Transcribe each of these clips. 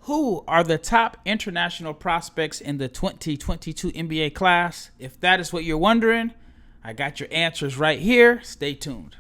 Who are the top international prospects in the 2022 NBA class? If that is what you're wondering, I got your answers right here. Stay tuned.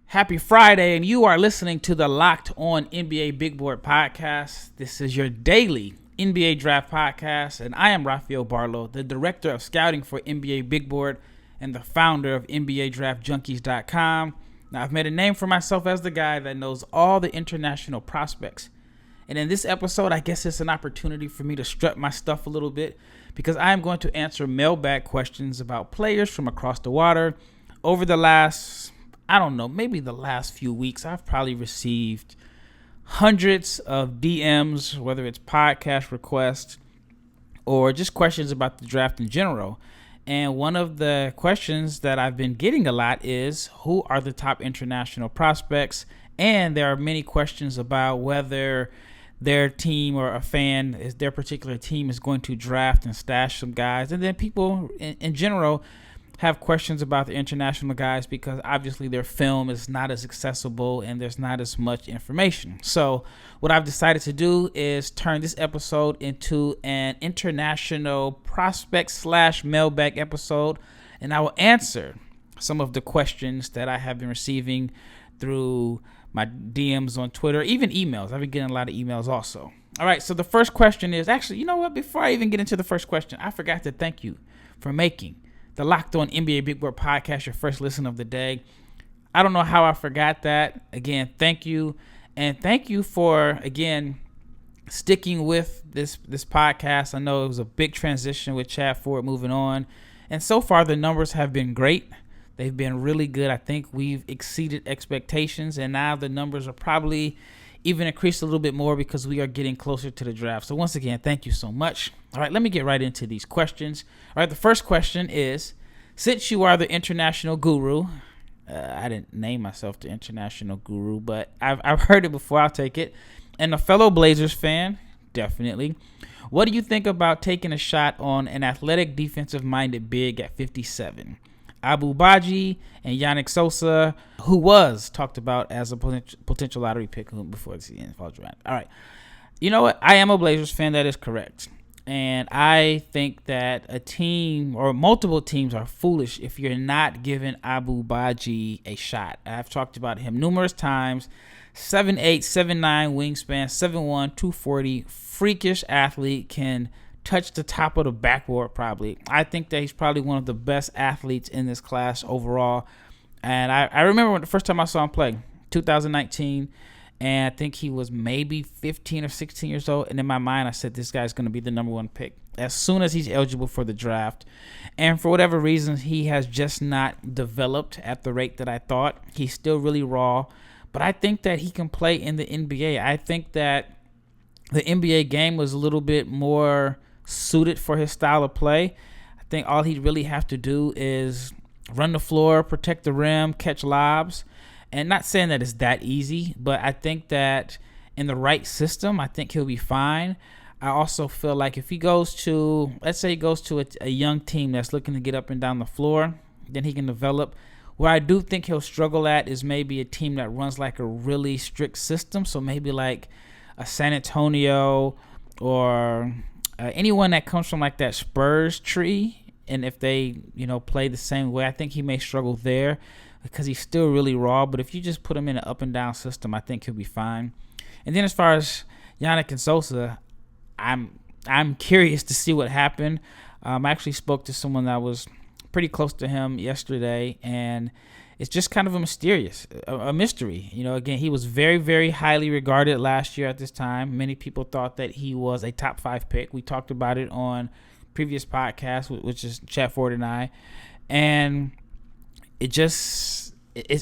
Happy Friday, and you are listening to the Locked On NBA Big Board podcast. This is your daily NBA Draft podcast, and I am Rafael Barlowe, the Director of Scouting for NBA Big Board and the founder of NBA Draft Junkies.com. Now, I've made a name for myself as the guy that knows all the international prospects. And in this episode, I guess it's an opportunity for me to strut my stuff a little bit because I am going to answer mailbag questions about players from across the water. Over the last, maybe the last few weeks, I've probably received hundreds of DMs, whether it's podcast requests or just questions about the draft in general. And one of the questions that I've been getting a lot is, who are the top international prospects? And there are many questions about whether their team or a fan, their particular team is going to draft and stash some guys. And then people in general have questions about the international guys because obviously their film is not as accessible and there's not as much information. So what I've decided to do is turn this episode into an international prospect / mailbag episode, and I will answer some of the questions that I have been receiving through my DMs on Twitter, even emails. I've been getting a lot of emails also. All right, so the first question is, actually, you know what? Before I even get into the first question, I forgot to thank you for making the Locked On NBA Big Board podcast your first listen of the day. I don't know how I forgot that. Again, thank you. And thank you for, again, sticking with this podcast. I know it was a big transition with Chad Ford moving on. And so far, the numbers have been great. They've been really good. I think we've exceeded expectations. And now the numbers are probably even increased a little bit more because we are getting closer to the draft. So once again, thank you so much. All right, let me get right into these questions. All right, the first question is, since you are the international guru, I didn't name myself the international guru, but I've heard it before. I'll take it. And a fellow Blazers fan, definitely. What do you think about taking a shot on an athletic defensive-minded big at 57? Abu Baji and Yannick Sosa, who was talked about as a potential lottery pick before the NFL draft. All right. You know what? I am a Blazers fan. That is correct. And I think that a team or multiple teams are foolish if you're not giving Abu Baji a shot. I've talked about him numerous times. 7'8", 7'9", wingspan, 7'1", 240, freakish athlete, can touch the top of the backboard probably. I think that he's probably one of the best athletes in this class overall. And I remember when the first time I saw him play, 2019, and I think he was maybe 15 or 16 years old. And in my mind, I said, this guy's going to be the number one pick as soon as he's eligible for the draft. And for whatever reason, he has just not developed at the rate that I thought. He's still really raw. But I think that he can play in the NBA. I think that the NBA game was a little bit more suited for his style of play. I think all he'd really have to do is run the floor, protect the rim, catch lobs. And not saying that it's that easy, but I think that in the right system, I think he'll be fine. I also feel like if he goes to, let's say he goes to a young team that's looking to get up and down the floor, then he can develop. Where I do think he'll struggle at is maybe a team that runs like a really strict system. So maybe like a San Antonio or anyone that comes from like that Spurs tree. And if they, play the same way, I think he may struggle there because he's still really raw. But if you just put him in an up and down system, I think he'll be fine. And then as far as Yannick and Sosa, I'm curious to see what happened. I actually spoke to someone that was pretty close to him yesterday, and it's just kind of a mystery. Again, he was very, very highly regarded last year at this time. Many people thought that he was a top 5 pick. We talked about it on previous podcasts, which is Chad Ford and I. And it's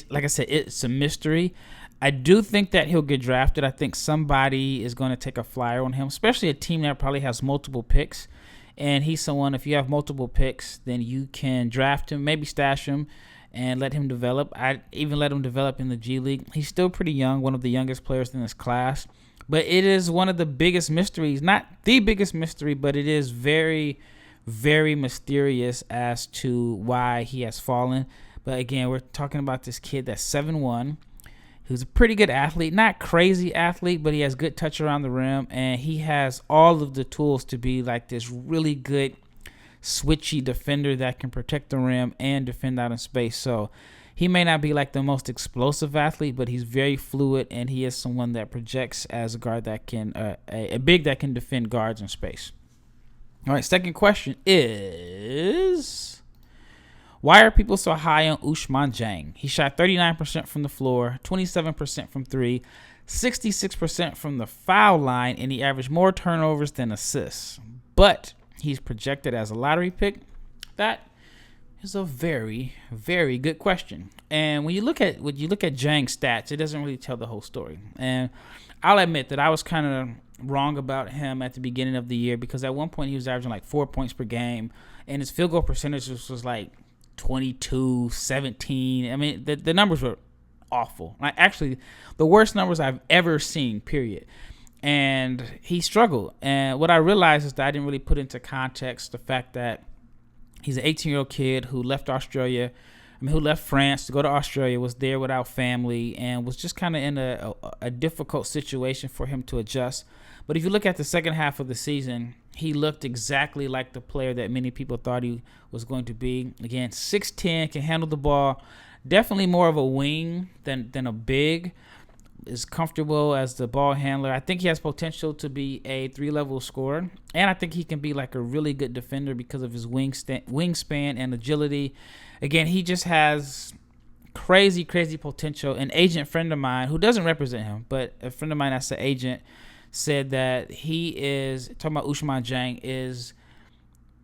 like I said, it's a mystery. I do think that he'll get drafted. I think somebody is going to take a flyer on him, especially a team that probably has multiple picks. And he's someone, if you have multiple picks, then you can draft him, maybe stash him, and let him develop. I'd even let him develop in the G League. He's still pretty young, one of the youngest players in this class. But it is one of the biggest mysteries, not the biggest mystery, but it is very, very mysterious as to why he has fallen. But again, we're talking about this kid that's 7'1", who's a pretty good athlete, not crazy athlete, but he has good touch around the rim, and he has all of the tools to be like this really good switchy defender that can protect the rim and defend out in space. So he may not be like the most explosive athlete, but he's very fluid, and he is someone that projects as a guard that can a big that can defend guards in space. All right, second question is, why are people so high on Ousmane Dieng? He shot 39% from the floor, 27% from three, 66% from the foul line, and he averaged more turnovers than assists. But he's projected as a lottery pick. That is a very, very good question. And when you look at Dieng's stats, it doesn't really tell the whole story. And I'll admit that I was kind of wrong about him at the beginning of the year, because at one point he was averaging like 4 points per game, and his field goal percentage was like 22, 17. I mean, the numbers were awful. Like, actually, the worst numbers I've ever seen, period. And he struggled. And what I realized is that I didn't really put into context the fact that he's an 18-year-old kid who left who left France to go to Australia, was there without family, and was just kind of in a difficult situation for him to adjust. But if you look at the second half of the season, he looked exactly like the player that many people thought he was going to be. Again, 6'10", can handle the ball. Definitely more of a wing than a big. Is comfortable as the ball handler. I think he has potential to be a 3-level scorer. And I think he can be like a really good defender because of his wingspan and agility. Again, he just has crazy, crazy potential. An agent friend of mine, who doesn't represent him, but a friend of mine that's an agent, said that he is, talking about Ousmane Dieng, is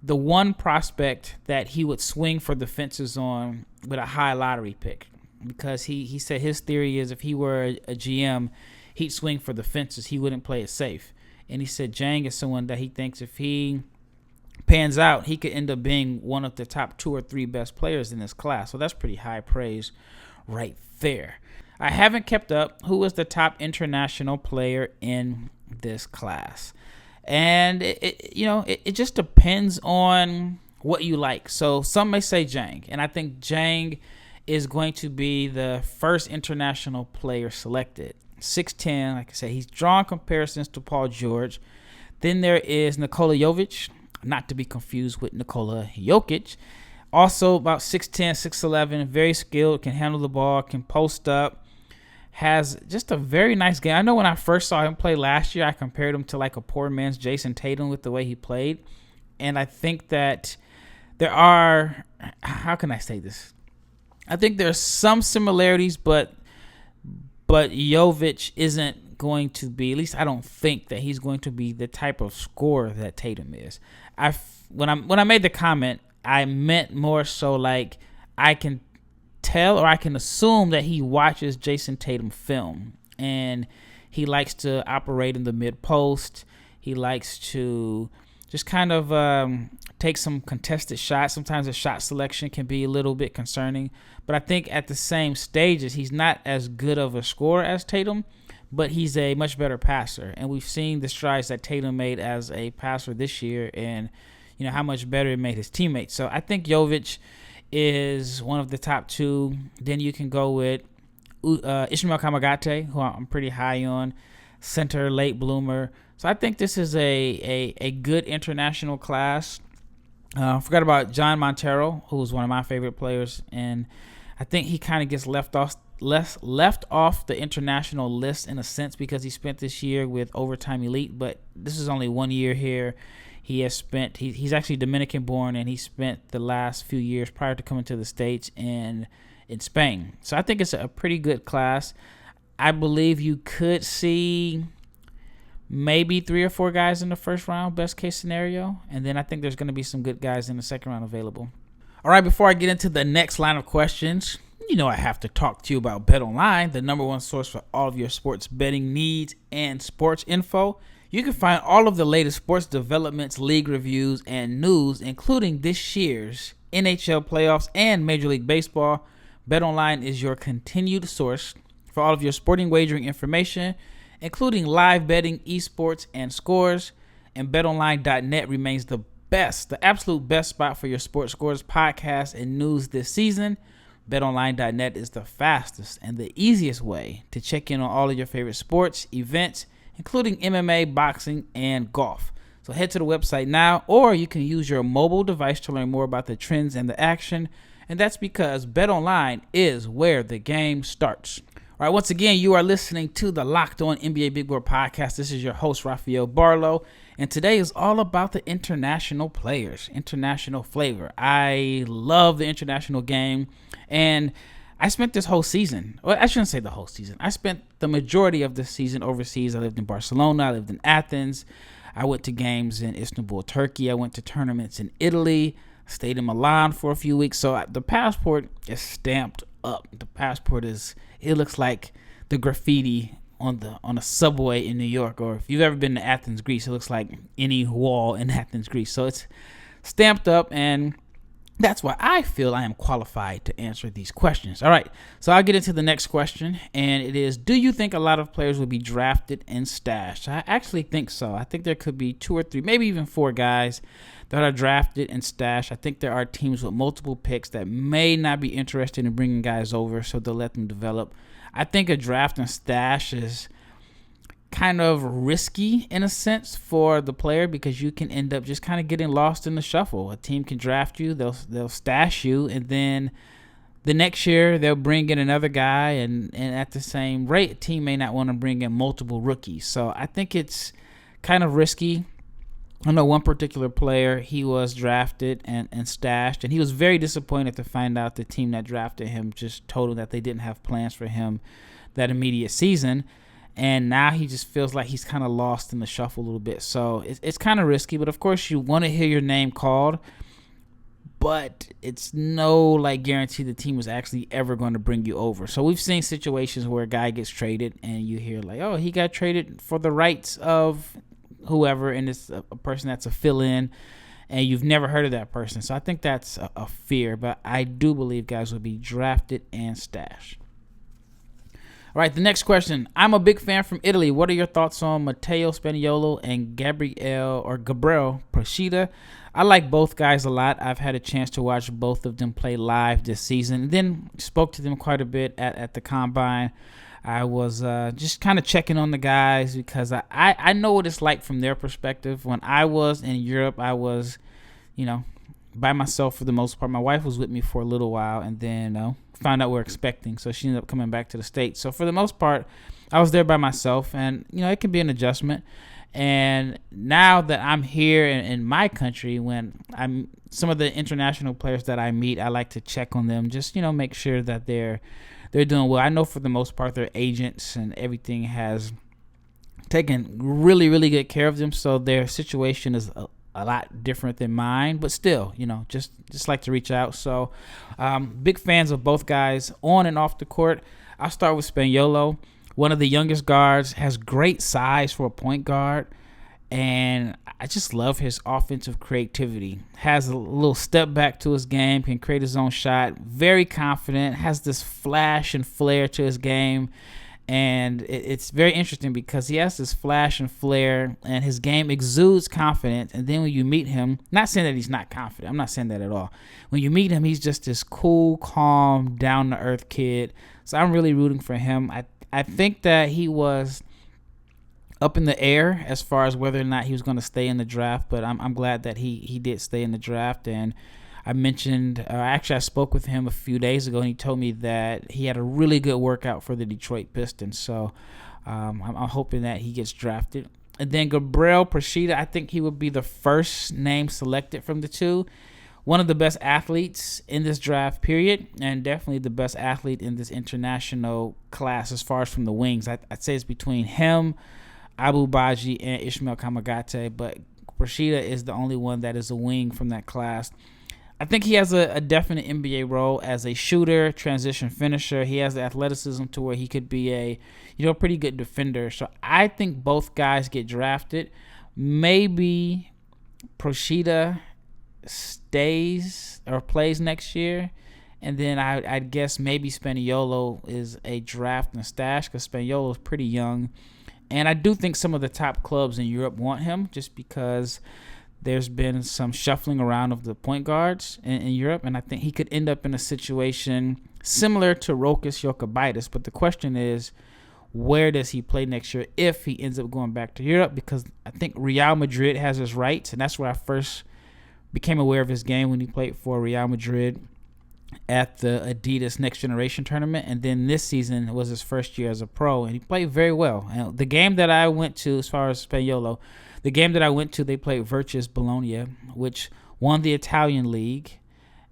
the one prospect that he would swing for the fences on with a high lottery pick. Because he said his theory is if he were a GM, he'd swing for the fences. He wouldn't play it safe. And he said Dieng is someone that he thinks if he pans out, he could end up being one of the top 2 or 3 best players in this class. So that's pretty high praise right there. I haven't kept up who was the top international player in this class. And it just depends on what you like. So some may say Dieng, and I think Dieng is going to be the first international player selected. 6'10", like I said, he's drawn comparisons to Paul George. Then there is Nikola Jović, not to be confused with Nikola Jokic. Also about 6'10", 6'11", very skilled, can handle the ball, can post up, has just a very nice game. I know when I first saw him play last year, I compared him to like a poor man's Jason Tatum with the way he played. And I think that there are, how can I say this? I think there's some similarities, but Jović isn't going to be, at least I don't think that he's going to be the type of scorer that Tatum is. When I made the comment, I meant more so like I can tell or I can assume that he watches Jason Tatum film, and he likes to operate in the mid post. He likes to just kind of take some contested shots. Sometimes the shot selection can be a little bit concerning. But I think at the same stages, he's not as good of a scorer as Tatum, but he's a much better passer. And we've seen the strides that Tatum made as a passer this year, and how much better it made his teammates. So I think Jović is one of the top 2. Then you can go with Ismail Kamagate, who I'm pretty high on, center, late bloomer. So I think this is a good international class. Forgot about John Montero, who was one of my favorite players, and I think he kind of gets left off the international list in a sense because he spent this year with Overtime Elite, but this is only 1 year here. He's actually Dominican born, and he spent the last few years prior to coming to the States in Spain. So I think it's a pretty good class. I believe you could see maybe 3 or 4 guys in the first round, best case scenario. And then I think there's going to be some good guys in the second round available. All right, before I get into the next line of questions, I have to talk to you about BetOnline, the number 1 source for all of your sports betting needs and sports info. You can find all of the latest sports developments, league reviews, and news, including this year's NHL playoffs and Major League Baseball. BetOnline is your continued source for all of your sporting wagering information, including live betting, esports, and scores. And betonline.net remains the absolute best spot for your sports scores, podcasts, and news this season. BetOnline.net is the fastest and the easiest way to check in on all of your favorite sports, events, including MMA, boxing, and golf. So head to the website now, or you can use your mobile device to learn more about the trends and the action. And that's because BetOnline is where the game starts. All right, once again, you are listening to the Locked On NBA Big Board Podcast. This is your host, Rafael Barlowe, and today is all about the international players, international flavor. I love the international game, and I spent this whole season, well, I shouldn't say the whole season. I spent the majority of the season overseas. I lived in Barcelona. I lived in Athens. I went to games in Istanbul, Turkey. I went to tournaments in Italy. Stayed in Milan for a few weeks. So the passport is stamped up. The passport it looks like the graffiti on a subway in New York, or if you've ever been to Athens, Greece, it looks like any wall in Athens, Greece. So it's stamped up, and that's why I feel I am qualified to answer these questions. All right, so I'll get into the next question, and it is, do you think a lot of players will be drafted and stashed? I actually think so. I think there could be 2 or 3, maybe even 4 guys that are drafted and stashed. I think there are teams with multiple picks that may not be interested in bringing guys over, so they'll let them develop. I think a draft and stash is kind of risky in a sense for the player, because you can end up just kind of getting lost in the shuffle. A team can draft you, they'll stash you, and then the next year they'll bring in another guy, and at the same rate, a team may not want to bring in multiple rookies. So I think it's kind of risky. I know one particular player, he was drafted and stashed, and he was very disappointed to find out the team that drafted him just told him that they didn't have plans for him that immediate season. And now he just feels like he's kind of lost in the shuffle a little bit. So it's kind of risky, but of course you want to hear your name called, but it's no guarantee the team was actually ever going to bring you over. So we've seen situations where a guy gets traded and you hear oh, he got traded for the rights of whoever, and it's a person that's a fill-in, and you've never heard of that person. So I think that's a fear, but I do believe guys will be drafted and stashed. All right, the next question. I'm a big fan from Italy. What are your thoughts on Matteo Spaniolo and Gabriel Procida? I like both guys a lot. I've had a chance to watch both of them play live this season, and then spoke to them quite a bit at the Combine. I was just kind of checking on the guys because I know what it's like from their perspective. When I was in Europe, I was, by myself for the most part. My wife was with me for a little while, and then found out we're expecting, so she ended up coming back to the States. So for the most part, I was there by myself, and it can be an adjustment. And now that I'm here in my country, when some of the international players that I meet, I like to check on them, just make sure that they're doing well. I know for the most part their agents and everything has taken really, really good care of them, so their situation is a lot different than mine, but still, just like to reach out. So big fans of both guys on and off the court. I'll start with Spaniolo, one of the youngest guards, has great size for a point guard, and I just love his offensive creativity. Has a little step back to his game, can create his own shot, very confident, has this flash and flair to his game. And it's very interesting because he has this flash and flair, and his game exudes confidence. And then when you meet him, not saying that he's not confident, I'm not saying that at all. When you meet him, he's just this cool, calm, down-to-earth kid. So I'm really rooting for him. I think that he was up in the air as far as whether or not he was going to stay in the draft, but I'm glad that he did stay in the draft. And I mentioned, I spoke with him a few days ago, and he told me that he had a really good workout for the Detroit Pistons. So I'm hoping that he gets drafted. And then Gabriel Procida, I think he would be the first name selected from the two. One of the best athletes in this draft period, and definitely the best athlete in this international class as far as from the wings. I'd say it's between him, Abu Baji, and Ishmael Kamagate, but Procida is the only one that is a wing from that class. I think he has a definite NBA role as a shooter, transition finisher. He has the athleticism to where he could be a pretty good defender. So I think both guys get drafted. Maybe Procida stays or plays next year, and then I'd guess maybe Spaniolo is a draft and a stash, because Spaniolo is pretty young, And I do think some of the top clubs in Europe want him just because there's been some shuffling around of the point guards in Europe. And I think he could end up in a situation similar to Rokas Jokubaitis. But the question is, where does he play next year if he ends up going back to Europe? Because I think Real Madrid has his rights, and that's where I first became aware of his game when he played for Real Madrid at the Adidas Next Generation tournament. And then this season was his first year as a pro, and he played very well. And the game that I went to, as far as Spaniolo, the game that I went to, they played Virtus Bologna, which won the Italian league.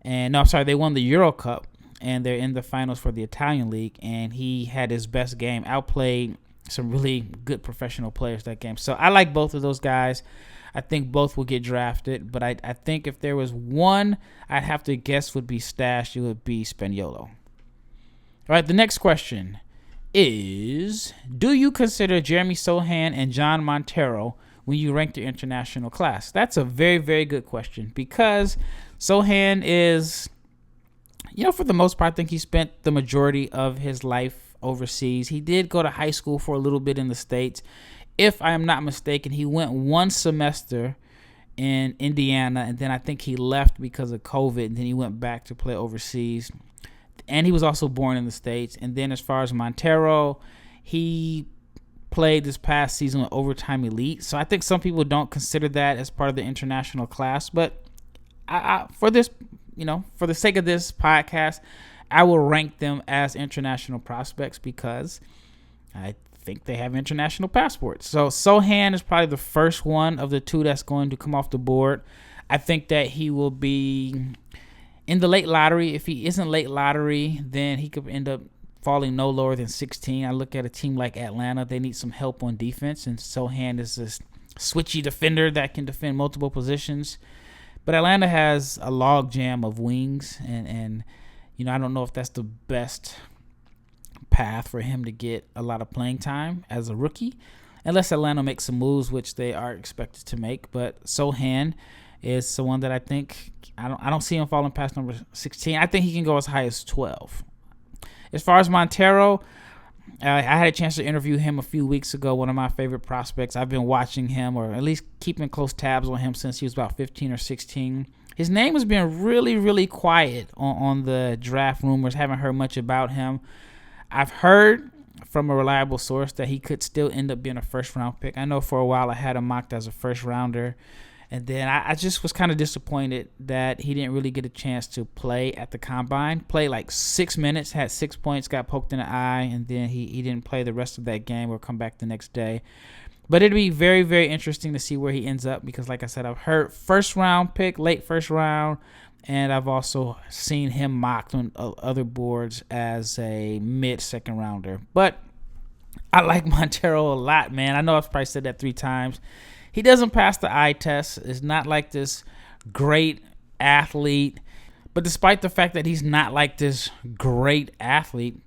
And they won the Euro Cup, and they're in the finals for the Italian league. And he had his best game, outplayed some really good professional players that game. So I like both of those guys. I think both will get drafted, but I think if there was one I'd have to guess would be stashed, it would be Spaniolo. All right, the next question is, do you consider Jeremy Sohan and John Montero when you rank your international class? That's a very, very good question, because Sohan is, for the most part, I think he spent the majority of his life overseas. He did go to high school for a little bit in the States. If I am not mistaken, he went one semester in Indiana, and then I think he left because of COVID, and then he went back to play overseas. And he was also born in the States. And then as far as Montero, he played this past season with Overtime Elite. So I think some people don't consider that as part of the international class. But for this, for the sake of this podcast, I will rank them as international prospects because I think they have international passports. So Sohan is probably the first one of the two that's going to come off the board. I think that he will be in the late lottery. If he isn't late lottery, then he could end up falling no lower than 16. I look at a team like Atlanta. They need some help on defense, and Sohan is this switchy defender that can defend multiple positions. But Atlanta has a log jam of wings, and I don't know if that's the best path for him to get a lot of playing time as a rookie, unless Atlanta makes some moves, which they are expected to make. But Sohan is someone that I think I don't see him falling past number 16. I think he can go as high as 12. As far as Montero, I had a chance to interview him a few weeks ago, one of my favorite prospects. I've been watching him, or at least keeping close tabs on him since he was about 15 or 16. His name has been really, really quiet on the draft rumors. Haven't heard much about him. I've heard from a reliable source that he could still end up being a first-round pick. I know for a while I had him mocked as a first-rounder, and then I just was kind of disappointed that he didn't really get a chance to play at the Combine. Played like 6 minutes, had 6 points, got poked in the eye, and then he didn't play the rest of that game or come back the next day. But it'd be very, very interesting to see where he ends up because, like I said, I've heard first-round pick, late first round, and I've also seen him mocked on other boards as a mid-second rounder. But I like Montero a lot, man. I know I've probably said that 3 times. He doesn't pass the eye test. It's not like this great athlete. But despite the fact that he's not like this great athlete,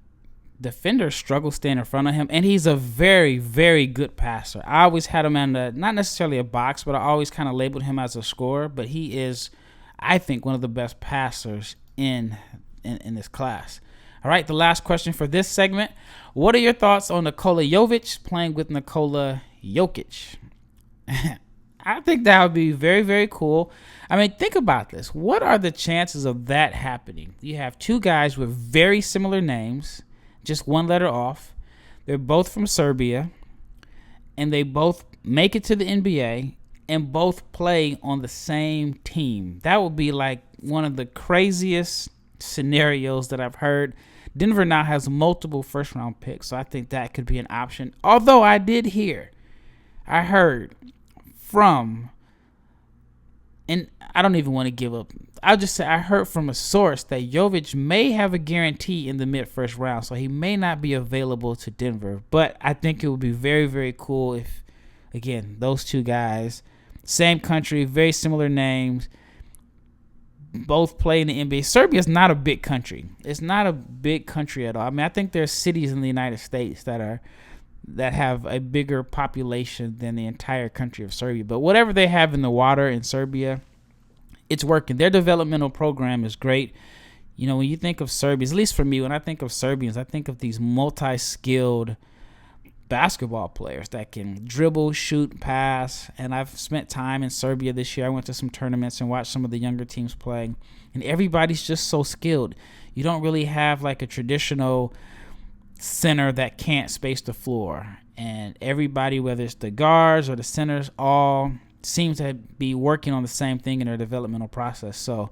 defenders struggle staying in front of him. And he's a very, very good passer. I always had him in not necessarily a box, but I always kind of labeled him as a scorer. But he is, I think, one of the best passers in this class. All right, the last question for this segment. What are your thoughts on Nikola Jović playing with Nikola Jokic? I think that would be very, very cool. I mean, think about this. What are the chances of that happening? You have 2 guys with very similar names, just 1 letter off. They're both from Serbia, and they both make it to the NBA and both play on the same team. That would be like one of the craziest scenarios that I've heard. Denver now has multiple first-round picks, so I think that could be an option. Although I heard from, and I don't even want to give up. I'll just say I heard from a source that Jović may have a guarantee in the mid-first round, so he may not be available to Denver. But I think it would be very, very cool if, again, those 2 guys, same country, very similar names, both play in the NBA. Serbia is not a big country. It's not a big country at all. I mean, I think there's cities in the United States that have a bigger population than the entire country of Serbia. But whatever they have in the water in Serbia, it's working. Their developmental program is great. When you think of Serbians, at least for me, when I think of Serbians, I think of these multi-skilled basketball players that can dribble, shoot, pass. And I've spent time in Serbia this year. I went to some tournaments and watched some of the younger teams play. And everybody's just so skilled. You don't really have like a traditional center that can't space the floor. And everybody, whether it's the guards or the centers, all seem to be working on the same thing in their developmental process. So,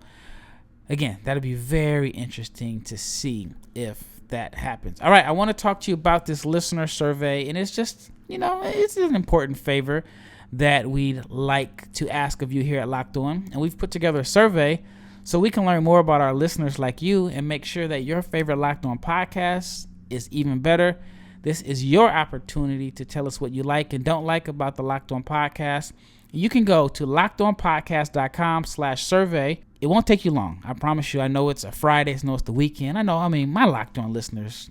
again, that'll be very interesting to see if that happens. All right, I want to talk to you about this listener survey, and it's just, it's an important favor that we'd like to ask of you here at Locked On. And we've put together a survey so we can learn more about our listeners like you and make sure that your favorite Locked On podcast is even better. This is your opportunity to tell us what you like and don't like about the Locked On podcast. You can go to lockedonpodcast.com/survey. It won't take you long. I promise you. I know it's a Friday. I know it's the weekend. my Locked On listeners,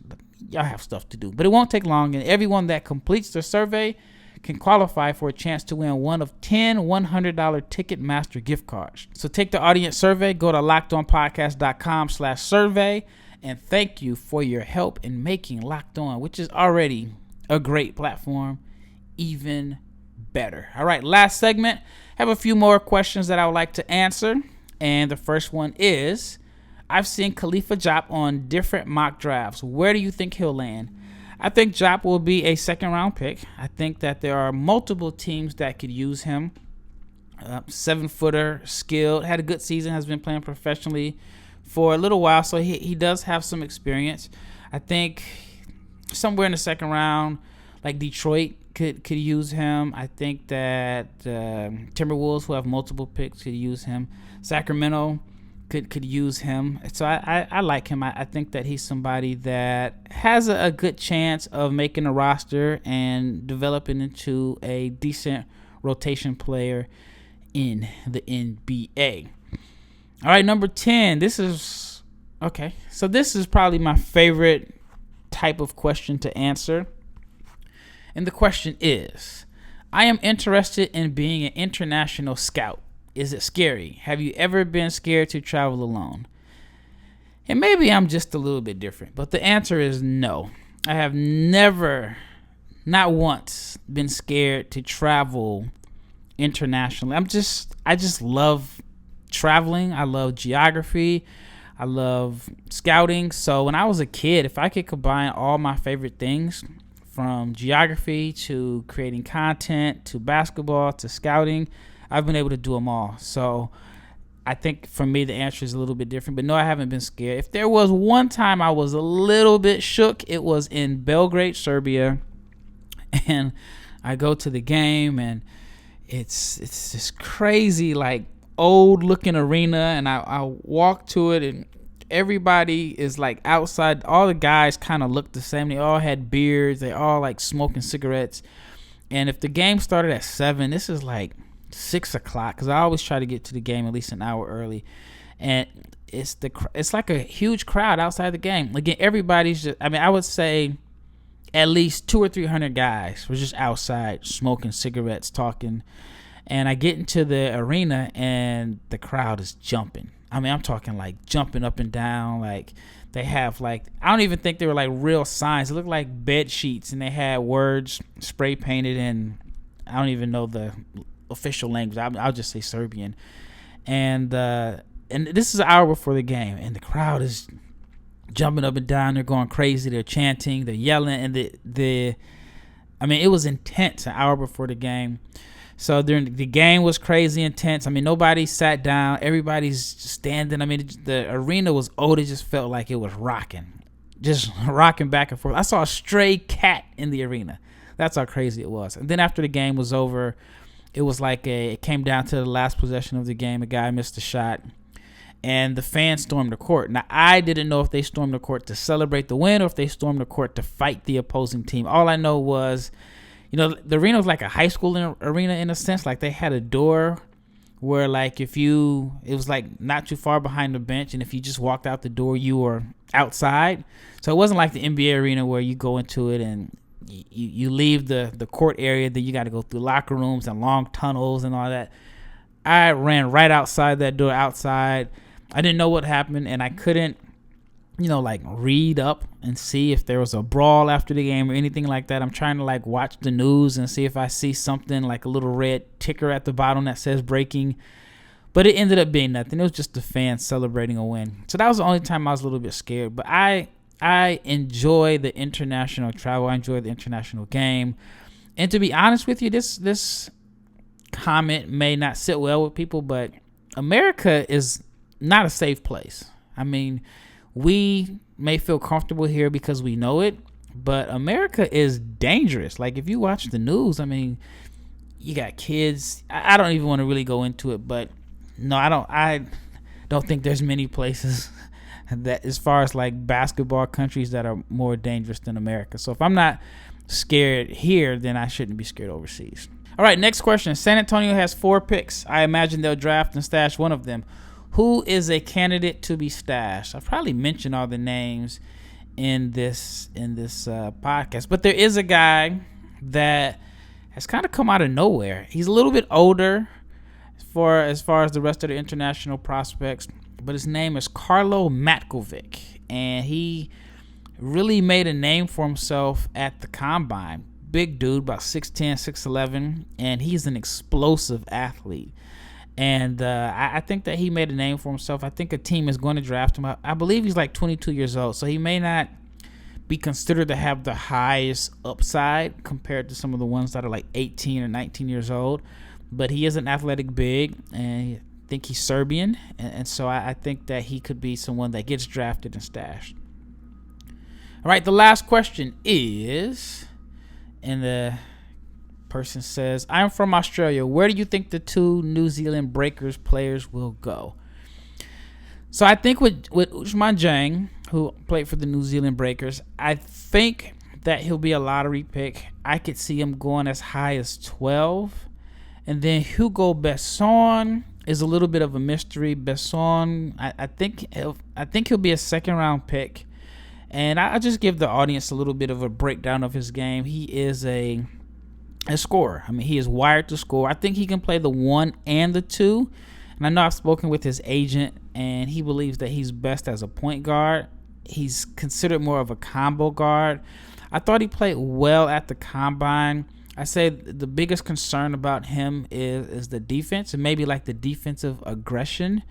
y'all have stuff to do. But it won't take long. And everyone that completes the survey can qualify for a chance to win one of 10 $100 Ticketmaster gift cards. So take the audience survey. Go to lockedonpodcast.com/survey. And thank you for your help in making Locked On, which is already a great platform, even better. All right, last segment. Have a few more questions that I would like to answer. And the first one is, I've seen Khalifa Diop on different mock drafts. Where do you think he'll land? I think Diop will be a second-round pick. I think that there are multiple teams that could use him. 7-footer, skilled, had a good season, has been playing professionally for a little while, so he does have some experience. I think somewhere in the second round, like Detroit could use him. I think that Timberwolves, who have multiple picks, could use him. Sacramento could use him. So I like him. I think that he's somebody that has a good chance of making a roster and developing into a decent rotation player in the NBA. All right, number 10. This is probably my favorite type of question to answer. And the question is, I am interested in being an international scout. Is it scary? Have you ever been scared to travel alone? And maybe I'm just a little bit different, but the answer is no. I have never, not once, been scared to travel internationally. I just love traveling. I love geography. I love scouting. So when I was a kid, if I could combine all my favorite things, from geography to creating content to basketball to scouting, I've been able to do them all. So I think for me, the answer is a little bit different. But no, I haven't been scared. If there was one time I was a little bit shook, it was in Belgrade, Serbia. And I go to the game, and it's this crazy, like, old-looking arena. And I walk to it, and everybody is like outside. All the guys kind of looked the same. They all had beards. They all like smoking cigarettes. And if the game started at 7, this is like 6 o'clock, because I always try to get to the game at least an hour early. And it's like a huge crowd outside the game. Again, everybody's just, I would say at least 200 or 300 guys were just outside smoking cigarettes, talking. And I get into the arena, and the crowd is jumping. I'm talking like jumping up and down. Like they have like, I don't even think they were like real signs. It looked like bed sheets, and they had words spray painted in, I don't even know the official language. I'll just say Serbian. And this is an hour before the game, and the crowd is jumping up and down. They're going crazy. They're chanting. They're yelling. And it was intense an hour before the game. So during the game was crazy intense. Nobody sat down. Everybody's standing. The arena was old. It just felt like it was rocking. Just rocking back and forth. I saw a stray cat in the arena. That's how crazy it was. And then after the game was over, it was like it came down to the last possession of the game. A guy missed a shot, and the fans stormed the court. Now, I didn't know if they stormed the court to celebrate the win or if they stormed the court to fight the opposing team. All I know was, the arena was like a high school arena in a sense. Like they had a door where like it was like not too far behind the bench, and if you just walked out the door, you were outside. So it wasn't like the NBA arena where you go into it and you leave the court area, then you got to go through locker rooms and long tunnels and all that. I ran right outside that door outside. I didn't know what happened, and I couldn't like read up and see if there was a brawl after the game or anything like that. I'm trying to like watch the news and see if I see something like a little red ticker at the bottom that says breaking. But it ended up being nothing. It was just the fans celebrating a win. So that was the only time I was a little bit scared. But I enjoy the international travel. I enjoy the international game. And to be honest with you, this comment may not sit well with people, but America is not a safe place. I mean, we may feel comfortable here because we know it, but America is dangerous. Like, if you watch the news, I mean, you got kids. I don't even want to really go into it, but no, I don't think there's many places that, as far as like basketball countries, that are more dangerous than America. So if I'm not scared here, then I shouldn't be scared overseas. All right, next question. San Antonio has 4 picks. I imagine they'll draft and stash one of them. Who is a candidate to be stashed? I've probably mentioned all the names in this podcast, but there is a guy that has kind of come out of nowhere. He's a little bit older as far as the rest of the international prospects, but his name is Carlo Matkovic, and he really made a name for himself at the combine. Big dude, about 6'10", 6'11", and he's an explosive athlete. And I think that he made a name for himself. I think a team is going to draft him. I believe he's like 22 years old, so he may not be considered to have the highest upside compared to some of the ones that are like 18 or 19 years old. But he is an athletic big, and I think he's Serbian. And so I think that he could be someone that gets drafted and stashed. All right, the last question is, and the person says, I'm from Australia. Where do you think the 2 New Zealand Breakers players will go? So I think with Ousmane Dieng, who played for the New Zealand Breakers, I think that he'll be a lottery pick. I could see him going as high as 12. And then Hugo Besson is a little bit of a mystery. Besson, I think he'll be a 2nd round pick. And I'll just give the audience a little bit of a breakdown of his game. He is a scorer. I mean, he is wired to score. I think he can play the 1 and the 2. And I know I've spoken with his agent, and he believes that he's best as a point guard. He's considered more of a combo guard. I thought he played well at the combine. I say the biggest concern about him is the defense, and maybe like the defensive aggression.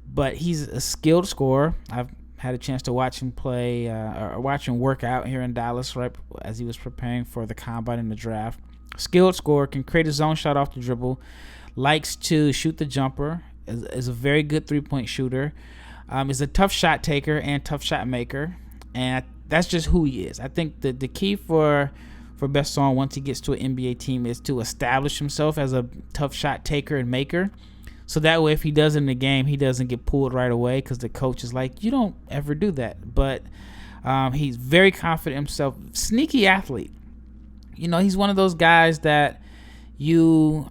But he's a skilled scorer. I've had a chance to watch him play or watch him work out here in Dallas right as he was preparing for the combine and the draft. Skilled scorer, can create his own shot off the dribble, likes to shoot the jumper, is a very good 3-point shooter, is a tough shot taker and tough shot maker, and that's just who he is. I think that the key for Besson once he gets to an NBA team is to establish himself as a tough shot taker and maker. So that way, if he does in the game, he doesn't get pulled right away because the coach is like, you don't ever do that. But he's very confident in himself. Sneaky athlete. He's one of those guys that it's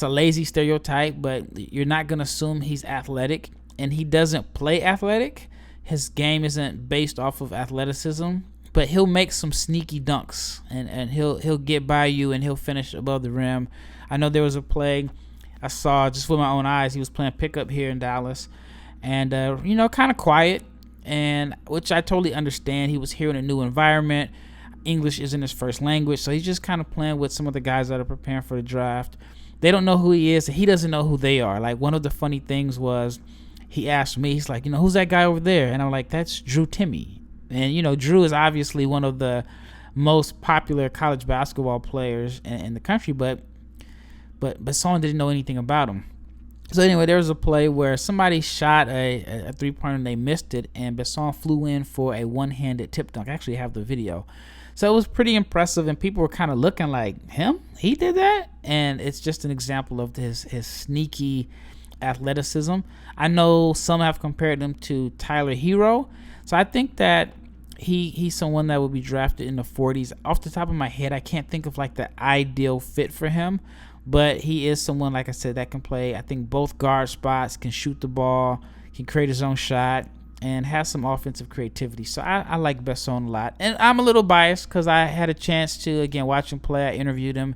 a lazy stereotype, but you're not going to assume he's athletic. And he doesn't play athletic. His game isn't based off of athleticism. But he'll make some sneaky dunks, and he'll get by you, and he'll finish above the rim. I know there was a play I saw just with my own eyes. He was playing pickup here in Dallas, and kind of quiet, and which I totally understand. He was here in a new environment. English isn't his first language, so he's just kind of playing with some of the guys that are preparing for the draft. They don't know who he is, and he doesn't know who they are. Like, one of the funny things was he asked me, he's like, who's that guy over there? And I'm like, that's Drew Timme. And, Drew is obviously one of the most popular college basketball players in the country, but Besson didn't know anything about him. So anyway, there was a play where somebody shot a 3-pointer and they missed it, and Besson flew in for a one-handed tip dunk. I actually have the video. So it was pretty impressive, and people were kind of looking like, him? He did that? And it's just an example of his sneaky athleticism. I know some have compared him to Tyler Hero. So I think that he's someone that will be drafted in the 40s. Off the top of my head, I can't think of like the ideal fit for him, but he is someone, like I said, that can play, I think, both guard spots, can shoot the ball, can create his own shot, and has some offensive creativity. So I like Besson a lot. And I'm a little biased because I had a chance to, again, watch him play. I interviewed him.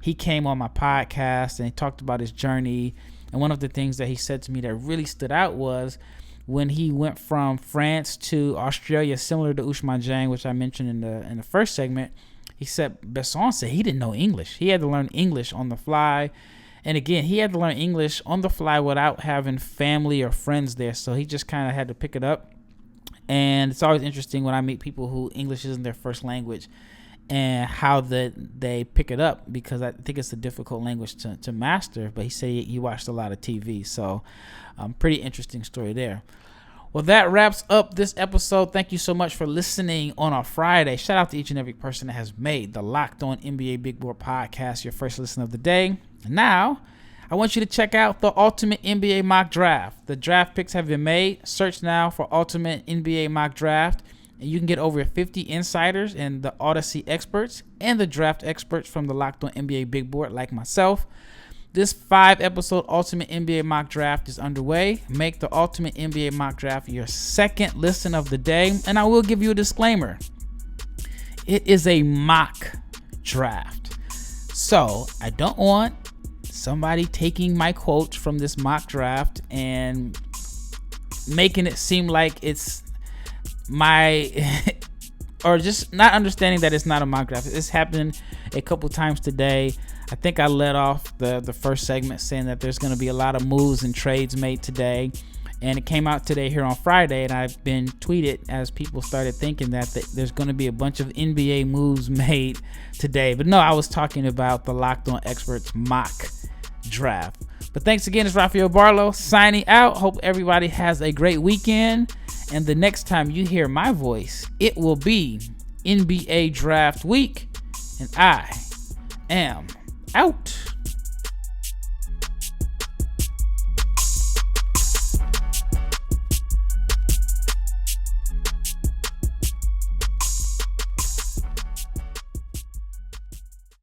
He came on my podcast and he talked about his journey. And one of the things that he said to me that really stood out was when he went from France to Australia, similar to Ousmane Dieng, which I mentioned in the first segment. He said, Besson said he didn't know English. He had to learn English on the fly. And again, he had to learn English on the fly without having family or friends there. So he just kind of had to pick it up. And it's always interesting when I meet people who English isn't their first language and how they pick it up, because I think it's a difficult language to master. But he said he watched a lot of TV. So pretty interesting story there. Well, that wraps up this episode. Thank you so much for listening on a Friday. Shout out to each and every person that has made the Locked On NBA Big Board podcast your first listen of the day. Now, I want you to check out the Ultimate NBA Mock Draft. The draft picks have been made. Search now for Ultimate NBA Mock Draft, and you can get over 50 insiders and the Odyssey experts and the draft experts from the Locked On NBA Big Board like myself. This 5-episode Ultimate NBA Mock Draft is underway. Make the Ultimate NBA Mock Draft your second listen of the day. And I will give you a disclaimer. It is a mock draft. So I don't want somebody taking my quotes from this mock draft and making it seem like it's my or just not understanding that it's not a mock draft. It's happened a couple times today. I think I led off the first segment saying that there's going to be a lot of moves and trades made today. And it came out today here on Friday, and I've been tweeted as people started thinking that there's going to be a bunch of NBA moves made today. But no, I was talking about the Locked On Experts mock draft. But thanks again, it's Rafael Barlowe signing out. Hope everybody has a great weekend. And the next time you hear my voice, it will be NBA Draft Week. And I am out.